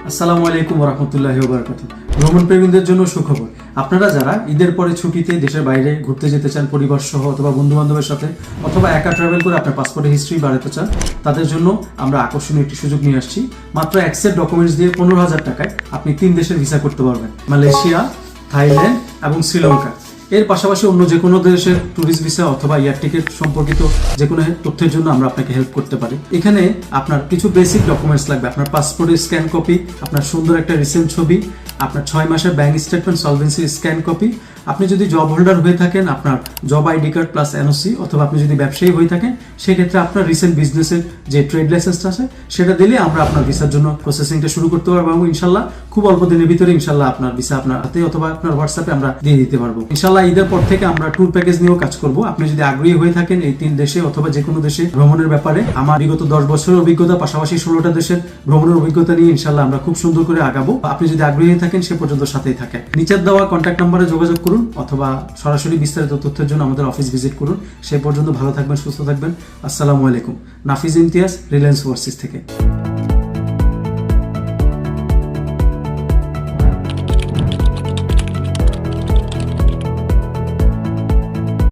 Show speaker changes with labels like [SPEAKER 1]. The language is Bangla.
[SPEAKER 1] আসসালামু আলাইকুম ওয়া রাহমাতুল্লাহি ওয়া বারাকাতুহু। ভ্রমণ প্রেমীদের জন্য সুখবর। আপনারা যারা ঈদের পরে ছুটিতে দেশের বাইরে ঘুরতে যেতে চান পরিবার সহ অথবা বন্ধু বান্ধবের সাথে অথবা একা ট্রাভেল করে আপনার পাসপোর্টের হিস্ট্রি বাড়াতে চান, তাদের জন্য আমরা আকর্ষণীয় একটি সুযোগ নিয়ে আসছি। মাত্র এক সেট ডকুমেন্টস দিয়ে 15,000 টাকায় আপনি 3 দেশের ভিসা করতে পারবেন: মালয়েশিয়া, থাইল্যান্ড এবং শ্রীলঙ্কা। এর পাশাপাশি অন্য যে কোনো দেশের ট্যুরিস্ট ভিসা অথবা এয়ার টিকিট সম্পর্কিত যে কোনো তথ্যের জন্য আমরা আপনাকে হেল্প করতে পারি। এখানে আপনার কিছু বেসিক ডকুমেন্টস লাগবে: আপনার পাসপোর্টের স্ক্যান কপি, আপনার সুন্দর একটা রিসেন্ট ছবি, আপনার 6 মাসের bank statement solvency scan copy. আপনি যদি জব হোল্ডার হয়ে থাকেন, আপনার job ID card plus NOC, অথবা আপনি যদি ব্যবসায়ী হয়ে থাকেন সেক্ষেত্রে আপনার রিসেন্ট বিজনেসের যে ট্রেড লাইসেন্সটা আছে সেটা দিলে আমরা আপনার ভিসার জন্য প্রসেসিংটা শুরু করতে পারবো এবং ইনশাল্লাহ খুব অল্প দিনের ভিতরে ইনশাল্লাহ আপনার ভিসা আপনার হাতে অথবা আপনার হোয়াটসঅ্যাপে আমরা দিয়ে দিতে পারবো। ইনশাল্লাহ ঈদের পর থেকে আমরা ট্যুর প্যাকেজ নিয়েও কাজ করব। আপনি যদি আগ্রহী হয়ে থাকেন এই 3 দেশে অথবা যে কোনো দেশে ভ্রমণের ব্যাপারে, আমার বিগত 10 বছরের অভিজ্ঞতা পাশাপাশি 16টা দেশের ভ্রমণের অভিজ্ঞতা নিয়ে ইনশাল্লাহ আমরা খুব সুন্দর করে আগাবো। আপনি যদি আগ্রহী থাকেন সে পর্যন্ত সাথেই থাকেন। নিচের দেওয়া কন্ট্যাক্ট নাম্বারে যোগাযোগ করুন অথবা সরাসরি বিস্তারিত তথ্যের জন্য আমাদের অফিস ভিজিট করুন। সে পর্যন্ত ভালো থাকবেন, সুস্থ থাকবেন। আসসালামু আলাইকুম। নাফিজ ইমতিয়াজ, রিলায়েন্স ওভারসিজ থেকে।